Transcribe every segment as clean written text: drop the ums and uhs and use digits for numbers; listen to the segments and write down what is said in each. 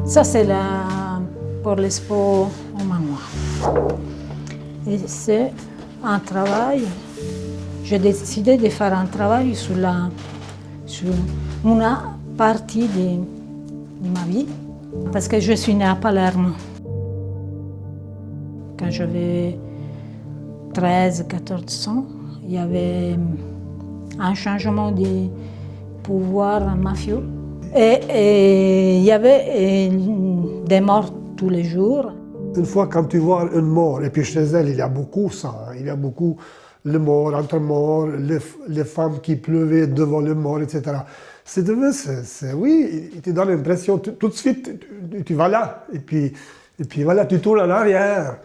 Ça, c'est pour l'expo au manoir. Et c'est un travail. J'ai décidé de faire un travail sur une partie de ma vie, parce que je suis née à Palerme. Quand j'avais 13-14 ans, il y avait un changement de pouvoir mafieux. Et il y avait des morts tous les jours. Une fois, quand tu vois une mort, et puis chez elle, il y a beaucoup ça, hein, il y a beaucoup le mort, entre morts, les femmes qui pleuvaient devant le mort, etc. Oui, il te donne l'impression, tout de suite, tu vas là, et puis voilà, tu tournes en arrière.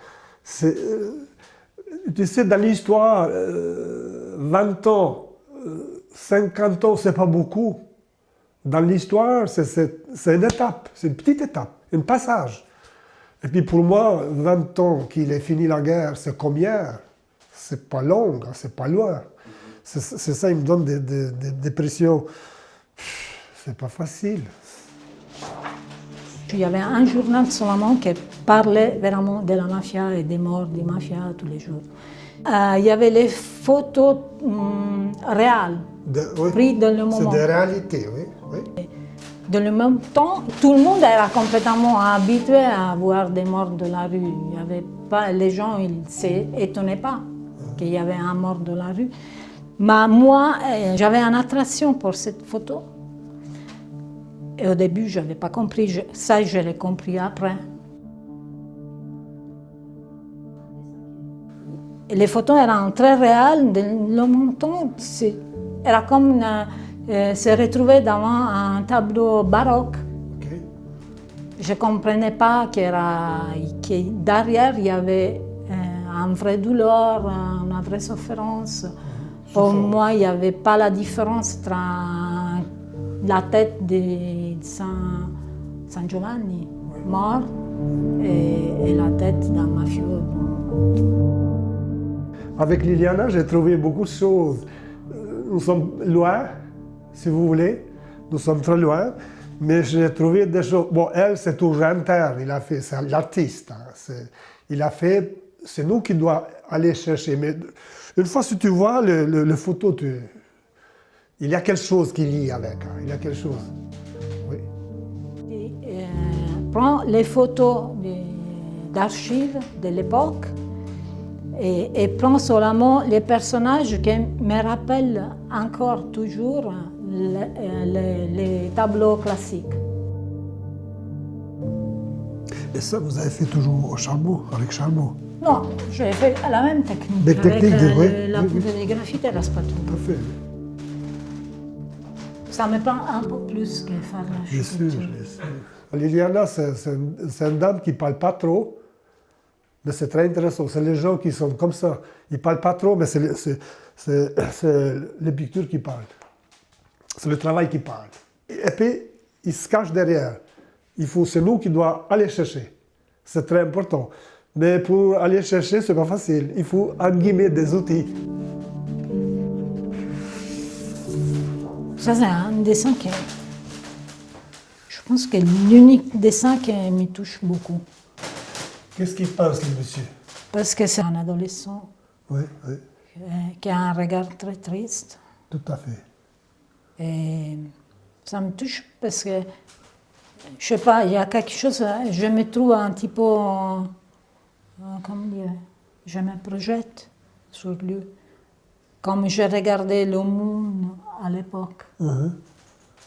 Tu sais, dans l'histoire, 20 ans, 50 ans, c'est pas beaucoup. Dans l'histoire, c'est une étape, c'est une petite étape, un passage. Et puis pour moi, 20 ans qu'il ait fini la guerre, c'est combien? C'est pas long, c'est pas loin. C'est ça, il me donne des pressions. C'est pas facile. Il y avait un journal seulement qui parlait vraiment de la mafia et des morts des mafias tous les jours. Il y avait les photos réelles, prises dans le moment. C'est des réalités, oui. Dans le même temps, tout le monde era complètement habitué à voir des morts de la rue. Il y avait pas, les gens ne s'étonnaient pas qu'il y avait un mort de la rue. Mais moi, j'avais une attraction pour cette photo. Et au début, je n'avais pas compris. Ça, je l'ai compris après. Et les photos étaient très réelles. Dans le même temps, era comme se retrouver devant un tableau baroque. Okay. Je ne comprenais pas que derrière, il y avait une vraie douleur, une vraie souffrance. Pour moi, il n'y avait pas la différence entre la tête de San Giovanni, mort, et la tête d'un mafieux. Avec Liliana, j'ai trouvé beaucoup de choses. Nous sommes loin, si vous voulez. Nous sommes très loin. Mais j'ai trouvé des choses. Bon, elle, c'est toujours interne. Il a fait, c'est l'artiste. Hein. Il a fait. C'est nous qui doit aller chercher. Mais une fois que tu vois le photo, il y a quelque chose qui lie avec. Hein. Il y a quelque chose. Oui. Prends les photos d'archives de l'époque et prends seulement les personnages qui me rappellent encore toujours les tableaux classiques. Et ça, vous avez fait toujours au charbon, avec charbon? Non, j'ai fait la même technique. Des techniques la poudre de graphite et la spatule. Parfait. Ça me prend un peu plus que faire la sculpture. Bien sûr. Liliana, c'est une dame qui ne parle pas trop, mais c'est très intéressant. C'est les gens qui sont comme ça. Ils ne parlent pas trop, mais c'est les pictures qui parlent. C'est le travail qui parle. Et puis, ils se cachent derrière. C'est nous qui devons aller chercher. C'est très important. Mais pour aller chercher, ce n'est pas facile. Il faut, en guillemets, des outils. Ça, c'est un dessin qui... Je pense que l'unique dessin qui me touche beaucoup. Qu'est-ce qu'il pense, le monsieur? Parce que c'est un adolescent Oui. qui a un regard très triste. Tout à fait. Et ça me touche parce que, je sais pas, il y a quelque chose, je me trouve un petit peu, comment dire, je me projette sur lui, comme je regardais le monde à l'époque.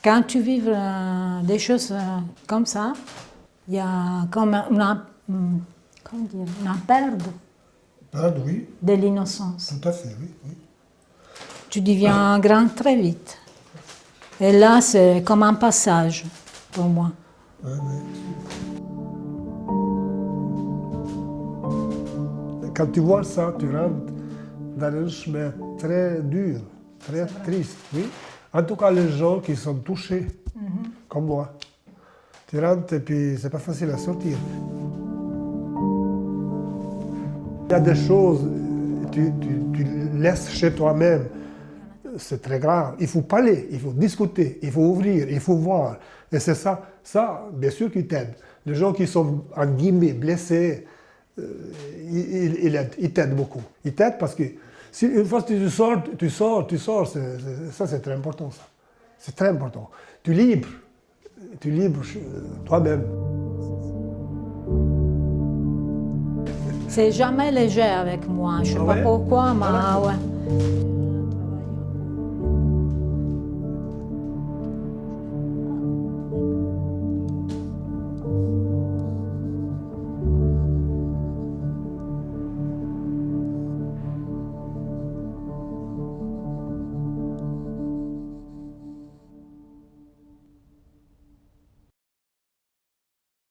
Quand tu vis des choses comme ça, il y a comme une perte Oui. de l'innocence. Tout à fait, oui. Tu deviens grand très vite. Et là, c'est comme un passage pour moi. Oui. Quand tu vois ça, tu rentres dans un chemin très dur, très triste, oui. En tout cas, les gens qui sont touchés, comme moi. Tu rentres et puis c'est pas facile à sortir. Il y a des choses, tu laisses chez toi-même. c'est très grave. Il faut parler, il faut discuter, il faut ouvrir, il faut voir. Et c'est ça, bien sûr, qui t'aide. Les gens qui sont, en guillemets, blessés, ils t'aident beaucoup. Ils t'aident parce que si une fois que tu sors, ça c'est très important, ça. C'est très important. Tu libres toi-même. C'est jamais léger avec moi, je ne sais pas pourquoi, mais Voilà. ouais.